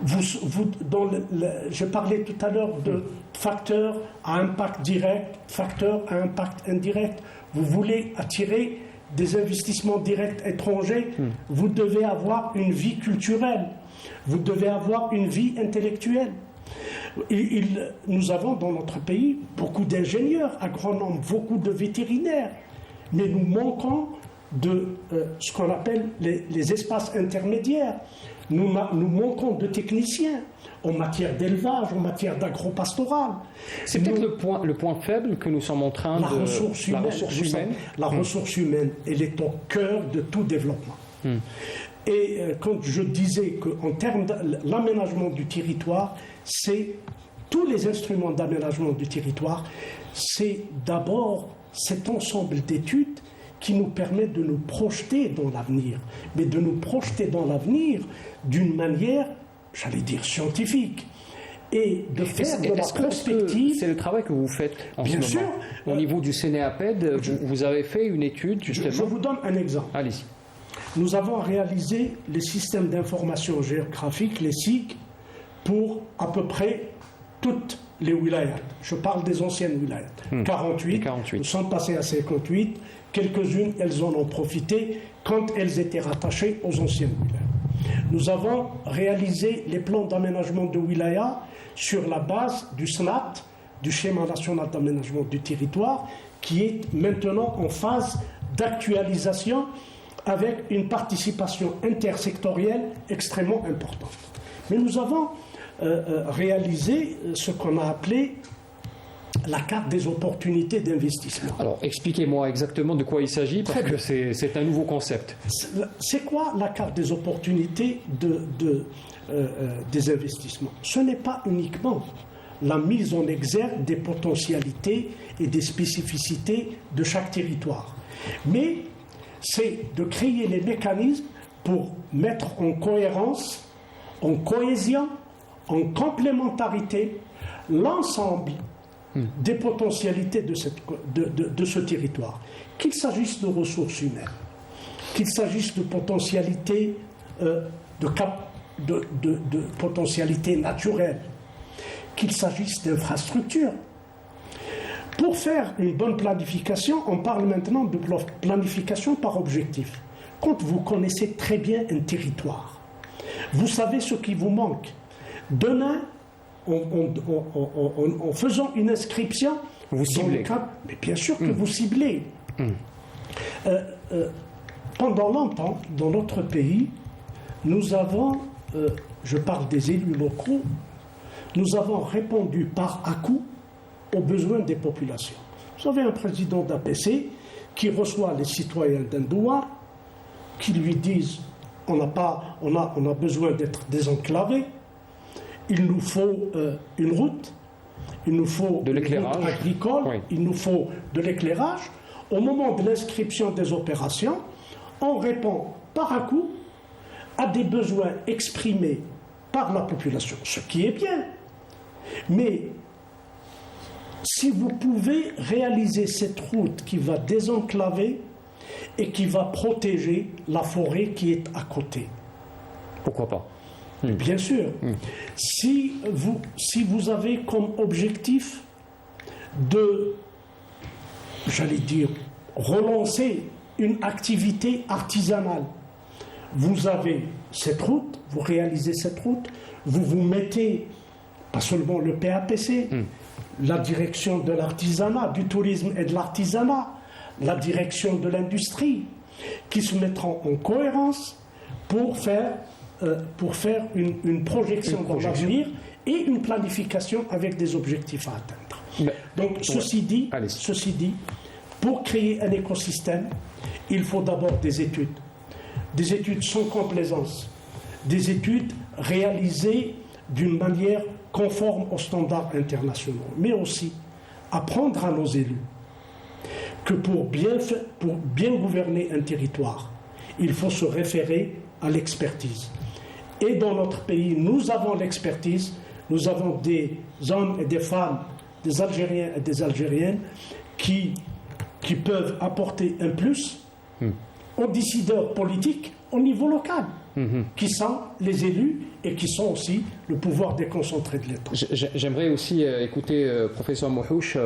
Je parlais tout à l'heure de facteurs à impact direct, facteurs à impact indirect. Vous voulez attirer des investissements directs étrangers, vous devez avoir une vie culturelle, vous devez avoir une vie intellectuelle. Nous avons dans notre pays beaucoup d'ingénieurs, agronomes, beaucoup de vétérinaires, mais nous manquons de ce qu'on appelle les espaces intermédiaires. Nous manquons de techniciens en matière d'élevage, en matière d'agropastoral. C'est peut-être le point faible que nous sommes en train la ressource humaine. La ressource humaine, elle est au cœur de tout développement. Et quand je disais qu'en termes de l'aménagement du territoire, c'est tous les instruments d'aménagement du territoire, c'est d'abord cet ensemble d'études qui nous permet de nous projeter dans l'avenir, mais de nous projeter dans l'avenir d'une manière, j'allais dire, scientifique, et de faire de la prospective. C'est le travail que vous faites en ce moment. Bien sûr. Au niveau du CNEAPED, vous avez fait une étude, justement. Je vous donne un exemple. Allez-y. Nous avons réalisé les systèmes d'information géographique, les SIG, pour à peu près toutes les wilayas. Je parle des anciennes wilayas. 48. Nous sommes passés à 58. Quelques-unes, elles en ont profité quand elles étaient rattachées aux anciennes wilayas. Nous avons réalisé les plans d'aménagement de wilaya sur la base du SNAT, du Schéma national d'aménagement du territoire, qui est maintenant en phase d'actualisation avec une participation intersectorielle extrêmement importante. Mais nous avons réalisé ce qu'on a appelé la carte des opportunités d'investissement. Alors, expliquez-moi exactement de quoi il s'agit, parce que c'est un nouveau concept. C'est quoi la carte des opportunités des investissements? Ce n'est pas uniquement la mise en exergue des potentialités et des spécificités de chaque territoire, mais c'est de créer les mécanismes pour mettre en cohérence, en cohésion, en complémentarité l'ensemble des potentialités de ce territoire, qu'il s'agisse de ressources humaines, qu'il s'agisse de potentialités de potentialités naturelles, qu'il s'agisse d'infrastructures. Pour faire une bonne planification, on parle maintenant de planification par objectif. Quand vous connaissez très bien un territoire, vous savez ce qui vous manque. Demain, en faisant une inscription, vous ciblez. Mais bien sûr que vous ciblez. Pendant longtemps, dans notre pays, nous avons, je parle des élus locaux, nous avons répondu par à-coup aux besoins des populations. Vous avez un président d'APC qui reçoit les citoyens d'Andoua, qui lui disent on a besoin d'être désenclavés, il nous faut une route, il nous faut de l'éclairage agricole, oui. Il nous faut de l'éclairage. Au moment de l'inscription des opérations, on répond par à coup à des besoins exprimés par la population, ce qui est bien. Mais si vous pouvez réaliser cette route qui va désenclaver et qui va protéger la forêt qui est à côté. Pourquoi pas? Bien sûr. Si vous avez comme objectif de, j'allais dire, relancer une activité artisanale, vous avez cette route, vous réalisez cette route, vous vous mettez, pas seulement le PAPC, la direction de l'artisanat, du tourisme et de l'artisanat, la direction de l'industrie, qui se mettront en cohérence pour faire une projection dans l'avenir et une planification avec des objectifs à atteindre. Donc, ceci dit, pour créer un écosystème, il faut d'abord des études sans complaisance, des études réalisées d'une manière conforme aux standards internationaux, mais aussi apprendre à nos élus que pour bien gouverner un territoire, il faut se référer à l'expertise. Et dans notre pays, nous avons l'expertise, nous avons des hommes et des femmes, des Algériens et des Algériennes qui peuvent apporter un plus aux décideurs politiques au niveau local, qui sont les élus et qui sont aussi le pouvoir déconcentré de l'État. J'aimerais aussi écouter, professeur Mouhouch,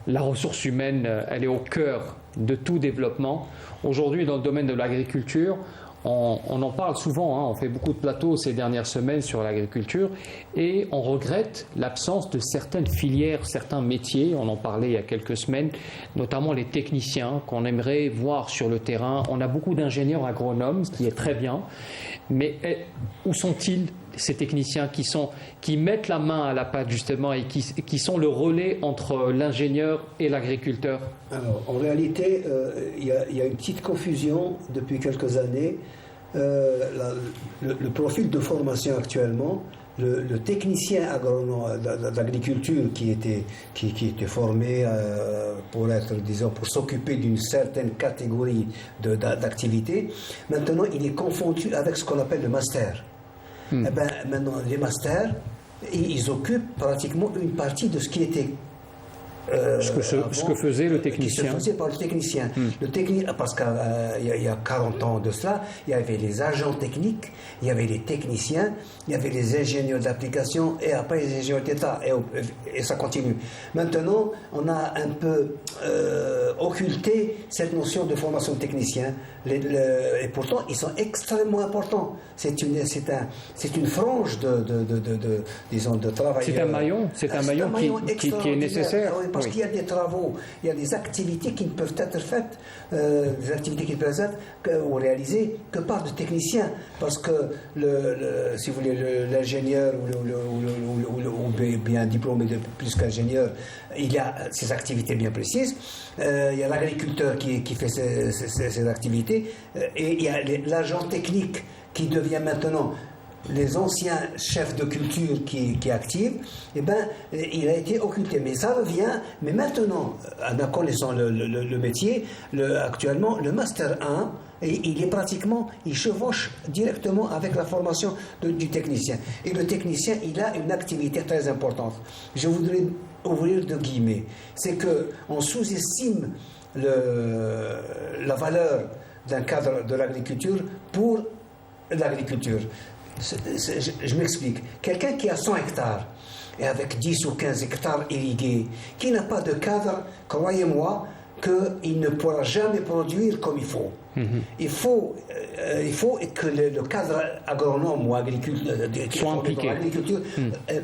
la ressource humaine, elle est au cœur de tout développement. Aujourd'hui, dans le domaine de l'agriculture, on en parle souvent, on fait beaucoup de plateaux ces dernières semaines sur l'agriculture et on regrette l'absence de certaines filières, certains métiers, on en parlait il y a quelques semaines, notamment les techniciens qu'on aimerait voir sur le terrain. On a beaucoup d'ingénieurs agronomes, ce qui est très bien, mais où sont-ils ces techniciens qui mettent la main à la pâte justement et qui sont le relais entre l'ingénieur et l'agriculteur? Alors, en réalité, il y a une petite confusion depuis quelques années. Le profil de formation actuellement, le technicien agronome d'agriculture qui était formé pour être, disons, pour s'occuper d'une certaine catégorie d'activités, maintenant il est confondu avec ce qu'on appelle le master. Eh ben, maintenant, les masters, ils occupent pratiquement une partie de ce qui était ce que faisait le technicien. Qui se faisait par le technicien. Parce qu'il y a 40 ans de cela, il y avait les agents techniques, il y avait les techniciens, il y avait les ingénieurs d'application et après les ingénieurs d'État. Et ça continue. Maintenant, on a un peu occulté cette notion de formation de technicien. Et pourtant, ils sont extrêmement importants. C'est une frange disons, de travailleurs. C'est un maillon qui est nécessaire. Parce qu'il y a des travaux, il y a des activités qui ne peuvent être faites, des activités qui ne peuvent être ou réalisées que par des techniciens. Parce que, si vous voulez, l'ingénieur ou bien diplômé de plus qu'ingénieur, il y a ses activités bien précises. Il y a l'agriculteur qui fait ses activités. Et il y a l'agent technique qui devient maintenant les anciens chefs de culture qui activent, eh ben, il a été occulté. Mais ça revient, mais maintenant, en connaissant le métier, actuellement, le Master 1, il chevauche directement avec la formation du technicien. Et le technicien, il a une activité très importante. Je voudrais ouvrir de guillemets. C'est qu'on sous-estime la valeur d'un cadre de l'agriculture pour l'agriculture. Je m'explique. Quelqu'un qui a 100 hectares et avec 10 ou 15 hectares irrigués, qui n'a pas de cadre, croyez-moi qu'il ne pourra jamais produire comme il faut. Il faut que le cadre agronome ou agriculteur soit impliqué.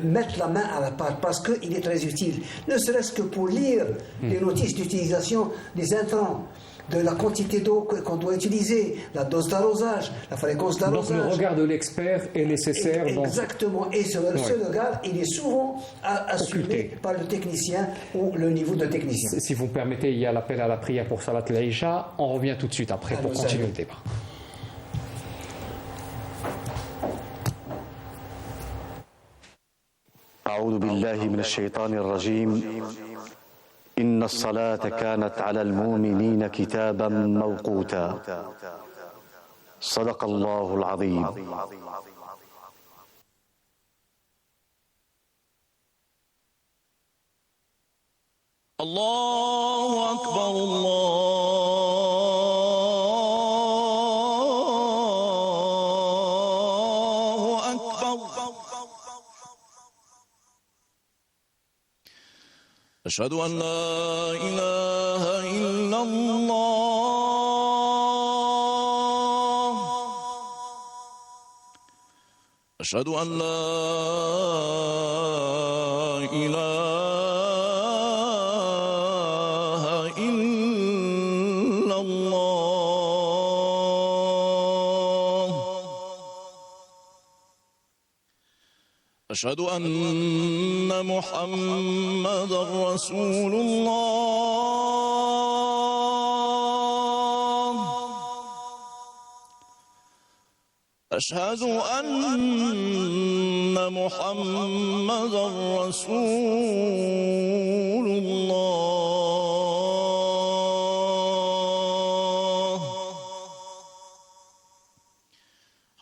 Mette la main à la pâte parce qu'il est très utile, ne serait-ce que pour lire les notices d'utilisation des intrants, de la quantité d'eau qu'on doit utiliser, la dose d'arrosage, la fréquence d'arrosage. Donc le regard de l'expert est nécessaire. Exactement. Et ce regard, il est souvent assumé par le technicien ou le niveau de technicien. Si vous me permettez, il y a l'appel à la prière pour Salat al-Isha. On revient tout de suite après pour continuer le débat. أعوذ بالله من الشيطان الرجيم إن الصلاة كانت على المؤمنين كتابا موقوتا صدق الله العظيم الله أكبر الله أكبر أشهد أن لا إله إلا الله أشهد أن لا إله إلا الله أشهد أن محمدًا رسول الله أشهد أن محمدًا رسول الله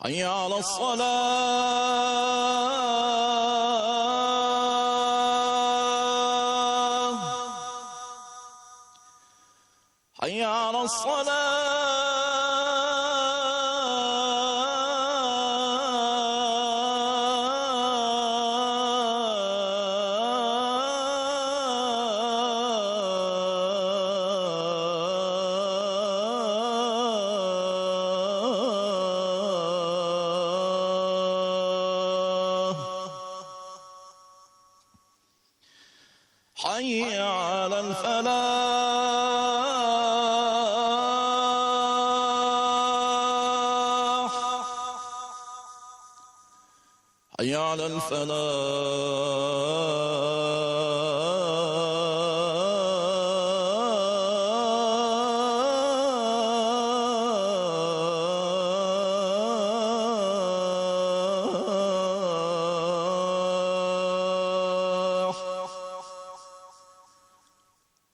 حي على الصلاة حي على الصلاة حي على الفلاح حي على الفلاح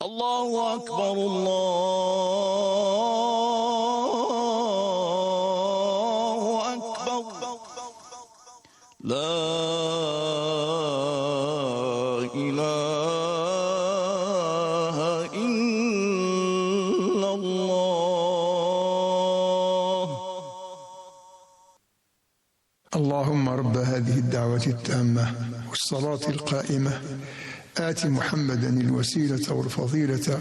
الله أكبر الله أكبر لا إله إلا الله اللهم رب هذه الدعوة التامة والصلاة القائمة آت محمدا الوسيلة والفضيلة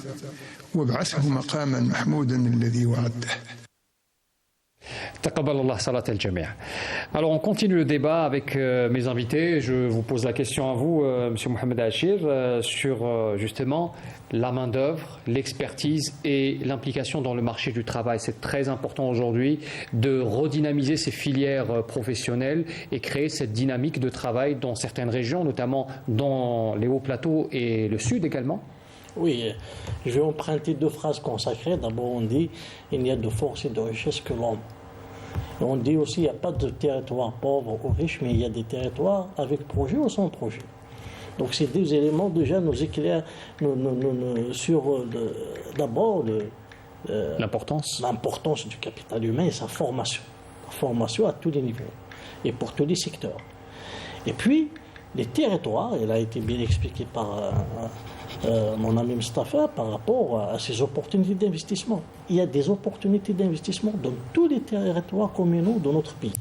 وابعثه مقاما محمودا الذي وعدته. Taqabbal salat al-jami'. Alors on continue le débat avec mes invités. Je vous pose la question à vous, Monsieur Mohamed Achir, sur justement la main-d'œuvre, l'expertise et l'implication dans le marché du travail. C'est très important aujourd'hui de redynamiser ces filières professionnelles et créer cette dynamique de travail dans certaines régions, notamment dans les hauts plateaux et le sud également. Oui, je vais emprunter deux phrases consacrées. D'abord, on dit il n'y a de force et de richesse que l'homme. Et on dit aussi il n'y a pas de territoire pauvre ou riche, mais il y a des territoires avec projet ou sans projet. Donc ces deux éléments déjà nous éclairent sur d'abord l'importance du capital humain et sa formation. La formation à tous les niveaux et pour tous les secteurs. Et puis, les territoires, il a été bien expliqué par mon ami Mustafa par rapport à ces opportunités d'investissement. Il y a des opportunités d'investissement dans tous les territoires communaux de notre pays.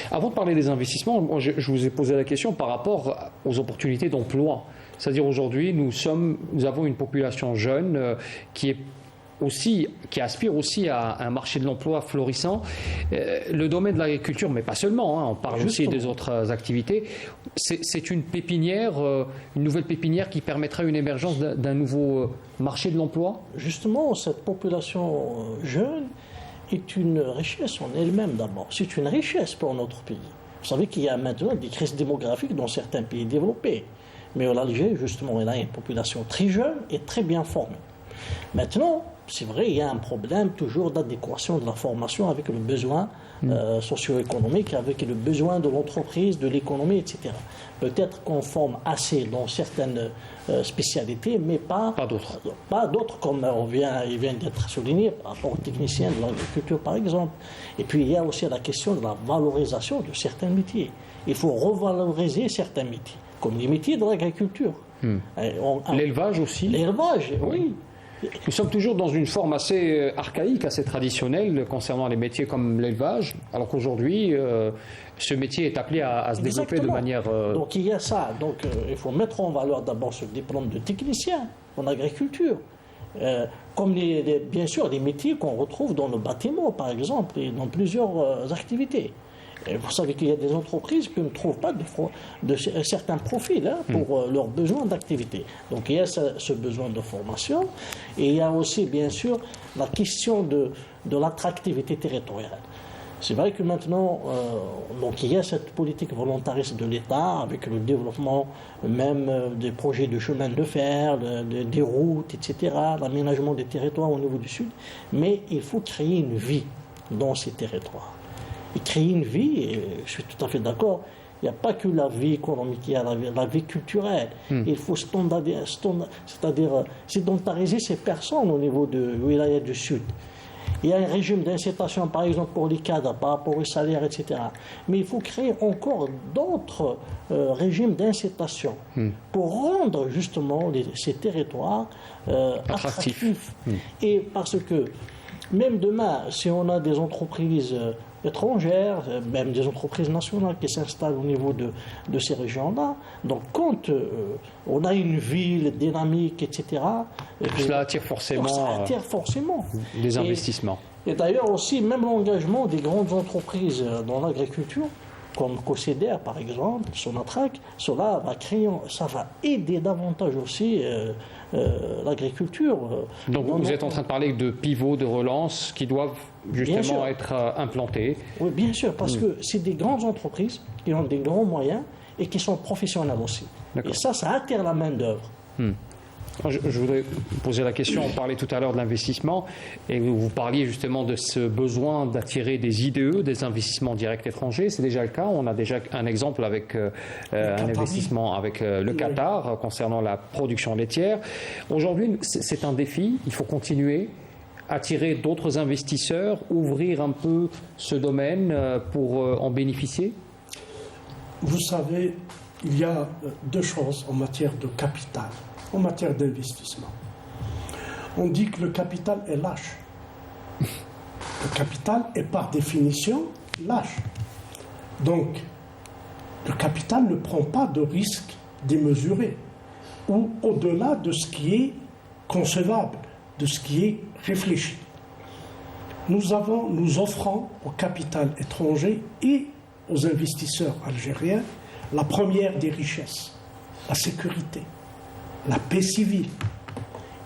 Avant de parler des investissements, je vous ai posé la question par rapport aux opportunités d'emploi. C'est-à-dire aujourd'hui, nous avons une population jeune qui aspire aussi à un marché de l'emploi florissant. Le domaine de l'agriculture, mais pas seulement, on parle aussi des autres activités. C'est une pépinière, une nouvelle pépinière qui permettra une émergence d'un nouveau marché de l'emploi. Justement, cette population jeune est une richesse en elle-même d'abord. C'est une richesse pour notre pays. Vous savez qu'il y a maintenant des crises démographiques dans certains pays développés. Mais en Algérie, justement, il y a une population très jeune et très bien formée. Maintenant, c'est vrai, il y a un problème toujours d'adéquation de la formation avec le besoin socio-économique, avec le besoin de l'entreprise, de l'économie, etc. Peut-être qu'on forme assez dans certaines spécialités, mais pas d'autres. Pas d'autres, comme il vient d'être souligné par rapport aux techniciens de l'agriculture, par exemple. Et puis, il y a aussi la question de la valorisation de certains métiers. Il faut revaloriser certains métiers, comme les métiers de l'agriculture. L'élevage aussi. L'élevage, oui. Nous sommes toujours dans une forme assez archaïque, assez traditionnelle concernant les métiers comme l'élevage, alors qu'aujourd'hui, ce métier est appelé à se développer Exactement. de manière... Donc il y a ça. Donc il faut mettre en valeur d'abord ce diplôme de technicien en agriculture. Comme bien sûr les métiers qu'on retrouve dans le bâtiment, par exemple, et dans plusieurs activités. Et vous savez qu'il y a des entreprises qui ne trouvent pas certains profils pour leurs besoins d'activité. Donc il y a ce besoin de formation, et il y a aussi bien sûr la question de l'attractivité territoriale. C'est vrai que maintenant, donc il y a cette politique volontariste de l'État avec le développement même des projets de chemin de fer, des routes, etc., l'aménagement des territoires au niveau du Sud. Mais il faut créer une vie dans ces territoires. Et créer une vie, et je suis tout à fait d'accord, il n'y a pas que la vie économique, il y a la vie culturelle. Il faut c'est-à-dire sédentariser ces personnes au niveau de Wilaya du Sud. Il y a un régime d'incitation, par exemple, pour les cadres, par rapport aux salaires, etc. Mais il faut créer encore d'autres régimes d'incitation pour rendre justement ces territoires attractifs. Et parce que même demain, si on a des entreprises étrangères, même des entreprises nationales qui s'installent au niveau de ces régions-là. Donc quand on a une ville dynamique, etc., cela attire forcément, des investissements. Et d'ailleurs aussi, même l'engagement des grandes entreprises dans l'agriculture, comme Coceder par exemple, Sonatrach, cela va aider davantage aussi l'agriculture. Donc vous êtes en train de parler de pivots de relance qui doivent justement être implantés. Oui, bien sûr, parce que c'est des grandes entreprises qui ont des grands moyens et qui sont professionnelles aussi. Et ça attire la main-d'œuvre. Je voudrais poser la question, on parlait tout à l'heure de l'investissement, et vous parliez justement de ce besoin d'attirer des IDE, des investissements directs étrangers. C'est déjà le cas, on a déjà un exemple avec un investissement avec le Qatar concernant la production laitière. Aujourd'hui, c'est un défi, il faut continuer, attirer d'autres investisseurs, ouvrir un peu ce domaine pour en bénéficier. Vous savez, il y a deux choses en matière de capital. En matière d'investissement, on dit que le capital est lâche. Le capital est par définition lâche. Donc, le capital ne prend pas de risques démesurés ou au-delà de ce qui est concevable, de ce qui est réfléchi. Nous offrons au capital étranger et aux investisseurs algériens la première des richesses, la sécurité, la paix civile.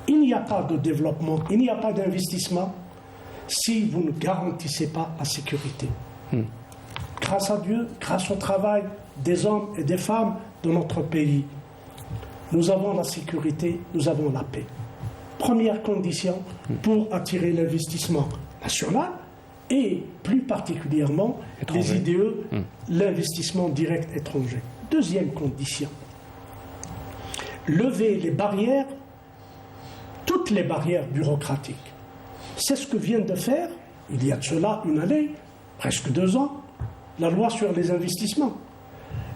Il n'y a pas de développement, il n'y a pas d'investissement si vous ne garantissez pas la sécurité. Grâce à Dieu, grâce au travail des hommes et des femmes de notre pays, nous avons la sécurité, nous avons la paix. Première condition pour attirer l'investissement national et plus particulièrement les IDE, l'investissement direct étranger. Deuxième condition, lever les barrières, toutes les barrières bureaucratiques. C'est ce que vient de faire, il y a de cela une année, presque 2 ans, la loi sur les investissements.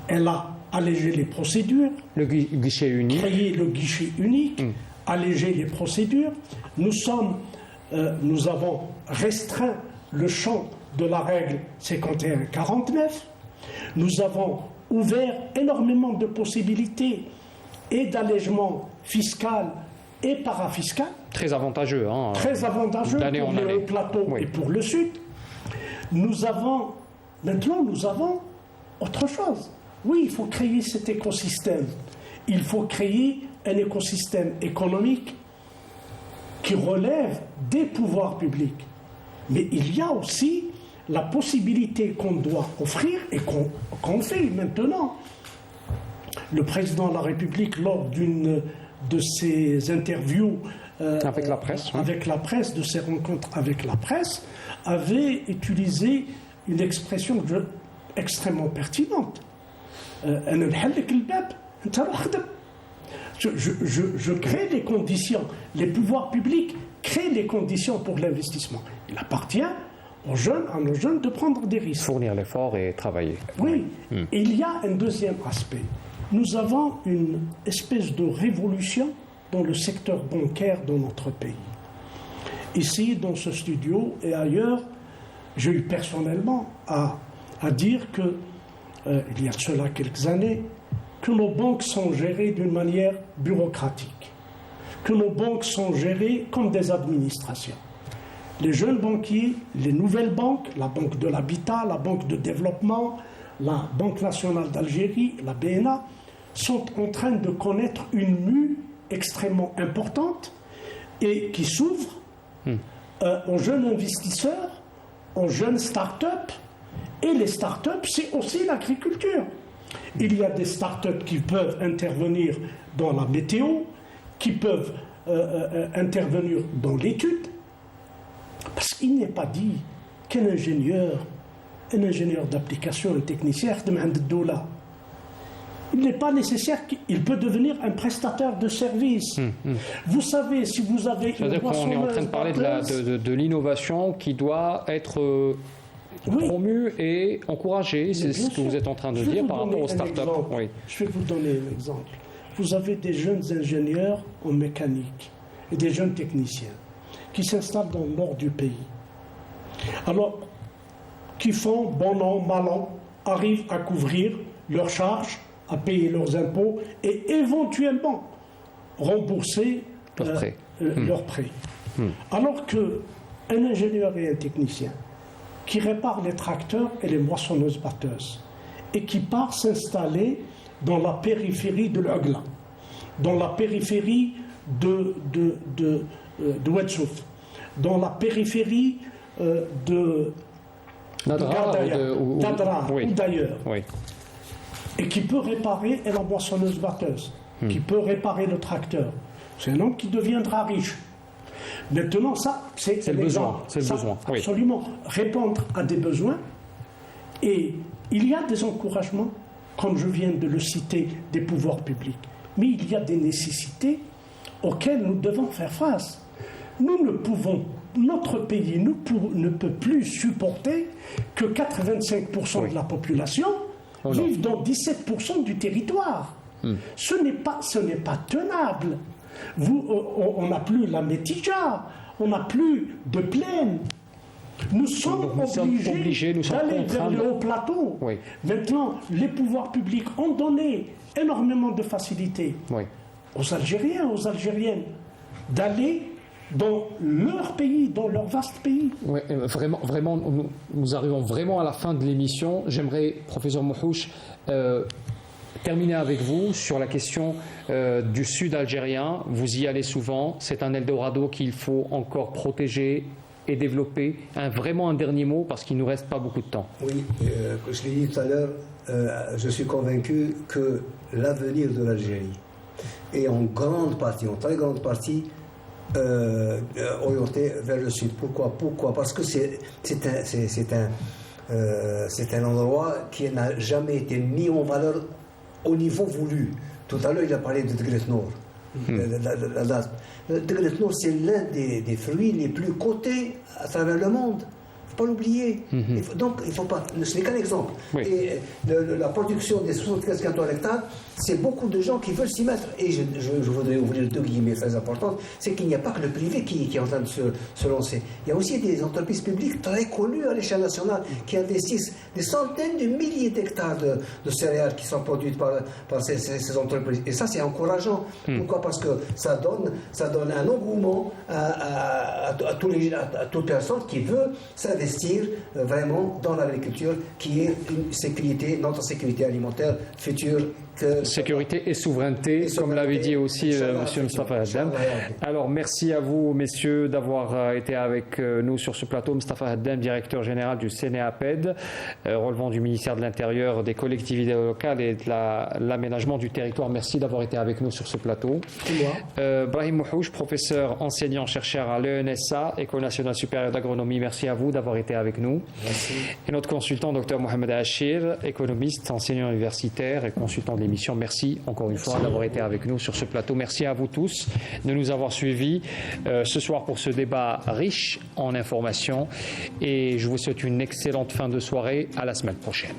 Elle a allégé les procédures, le guichet unique, créé le guichet unique, allégé les procédures. Nous avons restreint le champ de la règle 51-49. Nous avons ouvert énormément de possibilités et d'allègement fiscal et parafiscal. Très avantageux. Très avantageux pour le plateau et pour le sud. Maintenant, nous avons autre chose. Oui, il faut créer cet écosystème. Il faut créer un écosystème économique qui relève des pouvoirs publics. Mais il y a aussi la possibilité qu'on doit offrir et qu'on fait maintenant. Le président de la République, lors d'une de ses interviews avec la presse, de ses rencontres avec la presse, avait utilisé une expression extrêmement pertinente. Je crée les conditions, les pouvoirs publics créent les conditions pour l'investissement. Il appartient aux jeunes, à nos jeunes de prendre des risques. Fournir l'effort et travailler. Oui, il y a un deuxième aspect. Nous avons une espèce de révolution dans le secteur bancaire dans notre pays. Ici, dans ce studio et ailleurs, j'ai eu personnellement à dire que, il y a de cela quelques années, que nos banques sont gérées d'une manière bureaucratique, que nos banques sont gérées comme des administrations. Les jeunes banquiers, les nouvelles banques, la Banque de l'Habitat, la Banque de Développement, la Banque nationale d'Algérie, la BNA, sont en train de connaître une mue extrêmement importante et qui s'ouvre aux jeunes investisseurs, aux jeunes start-up. Et les start-up, c'est aussi l'agriculture. Il y a des start-up qui peuvent intervenir dans la météo, qui peuvent intervenir dans l'étude. Parce qu'il n'est pas dit qu'un ingénieur d'application, un technicien, il n'est pas nécessaire qu'il peut devenir un prestataire de service. Vous savez, si vous avez une c'est-à-dire qu'on est en train de parler de l'innovation qui doit être promue et encouragée. C'est ce que vous êtes en train de dire par rapport aux start-up. Oui. Je vais vous donner un exemple. Vous avez des jeunes ingénieurs en mécanique et des jeunes techniciens qui s'installent dans le nord du pays. Alors, qui font bon an, mal an, arrivent à couvrir leurs charges, à payer leurs impôts et éventuellement rembourser leurs prêts. Alors qu'un ingénieur et un technicien qui répare les tracteurs et les moissonneuses-batteuses et qui part s'installer dans la périphérie de l'Agla, dans la périphérie de Ouedsouf, dans la périphérie de d'Adra ou d'ailleurs, et qui peut réparer la moissonneuse-batteuse, qui peut réparer le tracteur. C'est un homme qui deviendra riche. Maintenant, ça, c'est le besoin. C'est le besoin. Absolument. Répondre à des besoins. Et il y a des encouragements, comme je viens de le citer, des pouvoirs publics. Mais il y a des nécessités auxquelles nous devons faire face. Nous ne pouvons, notre pays ne peut plus supporter que 85% de la population vivent dans 17% du territoire. Ce n'est pas tenable. On n'a plus la métija, on n'a plus de plaine. Nous sommes obligés d'aller vers le haut plateau. Maintenant, les pouvoirs publics ont donné énormément de facilité aux Algériens, aux Algériennes, d'aller dans leur pays, dans leur vaste pays. Oui, vraiment, nous arrivons vraiment à la fin de l'émission. J'aimerais, professeur Mouhouch, terminer avec vous sur la question du sud algérien. Vous y allez souvent. C'est un Eldorado qu'il faut encore protéger et développer. Vraiment un dernier mot, parce qu'il ne nous reste pas beaucoup de temps. Oui, je l'ai dit tout à l'heure, je suis convaincu que l'avenir de l'Algérie est en grande partie, en très grande partie, orienté vers le sud. Pourquoi? Parce que c'est un endroit qui n'a jamais été mis en valeur au niveau voulu. Tout à l'heure, il a parlé de Degret Nord. Degret Nord, c'est l'un des fruits les plus cotés à travers le monde. Il ne faut pas l'oublier. Donc, il faut pas. Ce n'est qu'un exemple. Et la production des 75 cantons à l'hectare, c'est beaucoup de gens qui veulent s'y mettre. Et je voudrais ouvrir deux guillemets très importantes, c'est qu'il n'y a pas que le privé qui est en train de se lancer. Il y a aussi des entreprises publiques très connues à l'échelle nationale qui investissent des centaines de milliers d'hectares de céréales qui sont produites par ces entreprises. Et ça, c'est encourageant. Pourquoi? Parce que ça donne un engouement à toute personne qui veut s'investir vraiment dans l'agriculture, qui est notre sécurité alimentaire future. Sécurité et souveraineté, comme l'avait dit aussi M. Mostafa Haddam. Alors, merci à vous, messieurs, d'avoir été avec nous sur ce plateau. Mostafa Haddam, directeur général du CNEAPED, relevant du ministère de l'Intérieur, des collectivités locales et de l'aménagement du territoire. Merci d'avoir été avec nous sur ce plateau. Brahim Mouhouch, professeur enseignant-chercheur à l'ENSA, École nationale supérieure d'agronomie. Merci à vous d'avoir été avec nous. Merci. Et notre consultant, Dr Mohamed Achir, économiste, enseignant universitaire et consultant d'émission. Merci encore une fois d'avoir été avec nous sur ce plateau. Merci à vous tous de nous avoir suivis ce soir pour ce débat riche en informations. Et je vous souhaite une excellente fin de soirée. À la semaine prochaine.